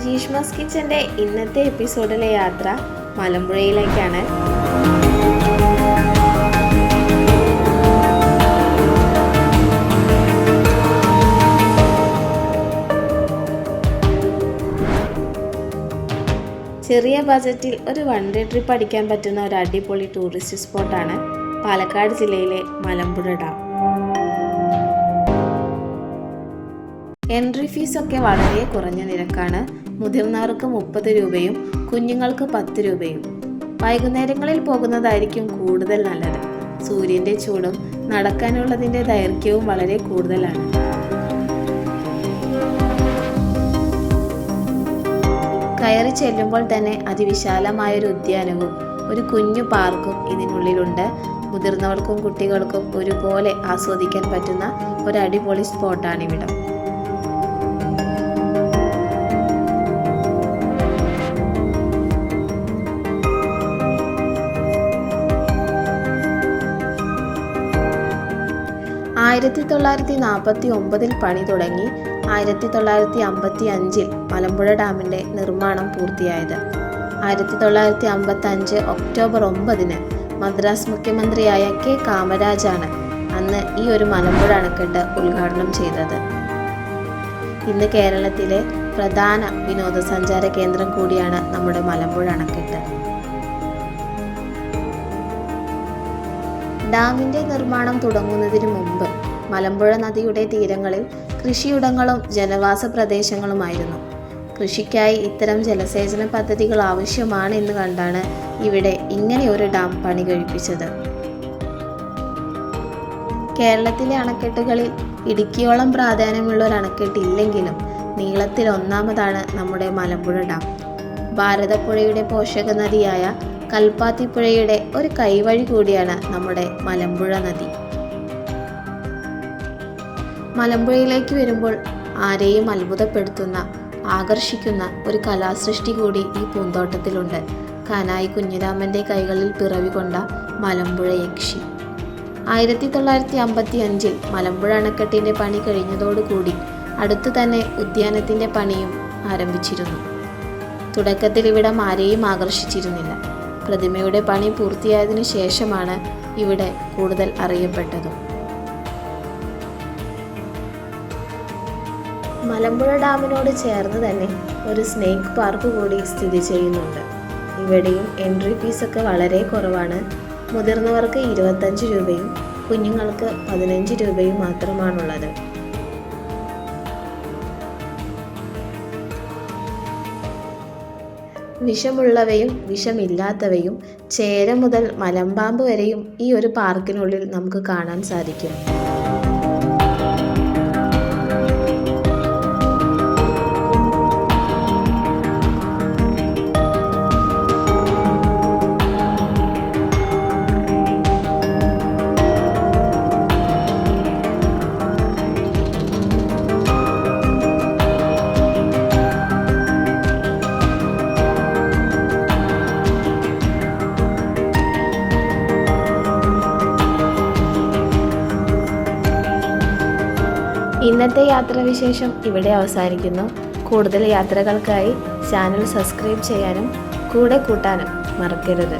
ജീഷ്മസ് കിച്ചൻ്റെ ഇന്നത്തെ എപ്പിസോഡിലെ യാത്ര മലമ്പുഴയിലേക്കാണ്. ചെറിയ ബജറ്റിൽ ഒരു വൺ ഡേ ട്രിപ്പ് അടിക്കാൻ പറ്റുന്ന ഒരു അടിപൊളി ടൂറിസ്റ്റ് സ്പോട്ടാണ് പാലക്കാട് ജില്ലയിലെ മലമ്പുഴ ഡാം. എൻട്രി ഫീസ് ഒക്കെ വളരെ കുറഞ്ഞ നിരക്കാണ്. മുതിർന്നവർക്ക് 30 രൂപയും കുഞ്ഞുങ്ങൾക്ക് 10 രൂപയും. വൈകുന്നേരങ്ങളിൽ പോകുന്നതായിരിക്കും കൂടുതൽ നല്ലത്. സൂര്യൻ്റെ ചൂടും നടക്കാനുള്ളതിൻ്റെ ദൈർഘ്യവും വളരെ കൂടുതലാണ്. കയറി ചെല്ലുമ്പോൾ തന്നെ അതിവിശാലമായൊരു ഉദ്യാനവും ഒരു കുഞ്ഞു പാർക്കും ഇതിനുള്ളിലുണ്ട്. മുതിർന്നവർക്കും കുട്ടികൾക്കും ഒരുപോലെ ആസ്വദിക്കാൻ പറ്റുന്ന ഒരു അടിപൊളി സ്പോട്ടാണിവിടം. ആയിരത്തി 1949 പണി തുടങ്ങി 1955 മലമ്പുഴ ഡാമിൻ്റെ നിർമ്മാണം പൂർത്തിയായത്. 1955 ഒക്ടോബർ 9 മദ്രാസ് മുഖ്യമന്ത്രിയായ കെ കാമരാജാണ് അന്ന് ഈ ഒരു മലമ്പുഴ അണക്കെട്ട് ഉദ്ഘാടനം ചെയ്തത്. ഇന്ന് കേരളത്തിലെ പ്രധാന വിനോദസഞ്ചാര കേന്ദ്രം കൂടിയാണ് നമ്മുടെ മലമ്പുഴ അണക്കെട്ട്. ഡാമിൻ്റെ നിർമ്മാണം തുടങ്ങുന്നതിന് മുമ്പ് മലമ്പുഴ നദിയുടെ തീരങ്ങളിൽ കൃഷിയിടങ്ങളും ജനവാസ പ്രദേശങ്ങളുമായിരുന്നു. കൃഷിക്കായി ഇത്തരം ജലസേചന പദ്ധതികൾ ആവശ്യമാണ് എന്ന് കണ്ടാണ് ഇവിടെ ഇങ്ങനെ ഒരു ഡാം പണി കഴിപ്പിച്ചത്. കേരളത്തിലെ അണക്കെട്ടുകളിൽ ഇടുക്കിയോളം പ്രാധാന്യമുള്ള ഒരു അണക്കെട്ട് ഇല്ലെങ്കിലും നീളത്തിൽ ഒന്നാമതാണ് നമ്മുടെ മലമ്പുഴ ഡാം. ഭാരതപ്പുഴയുടെ പോഷക നദിയായ കൽപ്പാത്തിപ്പുഴയുടെ ഒരു കൈവഴി കൂടിയാണ് നമ്മുടെ മലമ്പുഴ നദി. മലമ്പുഴയിലേക്ക് വരുമ്പോൾ ആരെയും അത്ഭുതപ്പെടുത്തുന്ന ആകർഷിക്കുന്ന ഒരു കലാസൃഷ്ടി കൂടി ഈ പൂന്തോട്ടത്തിലുണ്ട്. കാനായി കുഞ്ഞിരാമൻ്റെ കൈകളിൽ പിറവി കൊണ്ട മലമ്പുഴ യക്ഷി. 1955 മലമ്പുഴ അണക്കെട്ടിൻ്റെ പണി കഴിഞ്ഞതോടുകൂടി അടുത്തു തന്നെ ഉദ്യാനത്തിൻ്റെ പണിയും ആരംഭിച്ചിരുന്നു. തുടക്കത്തിൽ ഇവിടം ആരെയും ആകർഷിച്ചിരുന്നില്ല. പ്രതിമയുടെ പണി പൂർത്തിയായതിനു ശേഷമാണ് ഇവിടെ കൂടുതൽ അറിയപ്പെട്ടത്. മലമ്പുഴ ഡാമിനോട് ചേർന്ന് തന്നെ ഒരു സ്നേക്ക് പാർക്ക് കൂടി സ്ഥിതി ചെയ്യുന്നുണ്ട്. ഇവിടെയും എൻട്രി ഫീസൊക്കെ വളരെ കുറവാണ്. മുതിർന്നവർക്ക് 25 രൂപയും കുഞ്ഞുങ്ങൾക്ക് 15 രൂപയും മാത്രമാണുള്ളത്. വിഷമുള്ളവയും വിഷമില്ലാത്തവയും ചേര മുതൽ മലമ്പാമ്പ് വരെയും ഈ ഒരു പാർക്കിനുള്ളിൽ നമുക്ക് കാണാൻ സാധിക്കും. ഇന്നത്തെ യാത്രാവിശേഷം ഇവിടെ അവസാനിക്കുന്നു. കൂടുതൽ യാത്രകൾക്കായി ചാനൽ സബ്സ്ക്രൈബ് ചെയ്യാനും കൂടെ കൂട്ടാനും മറക്കരുത്.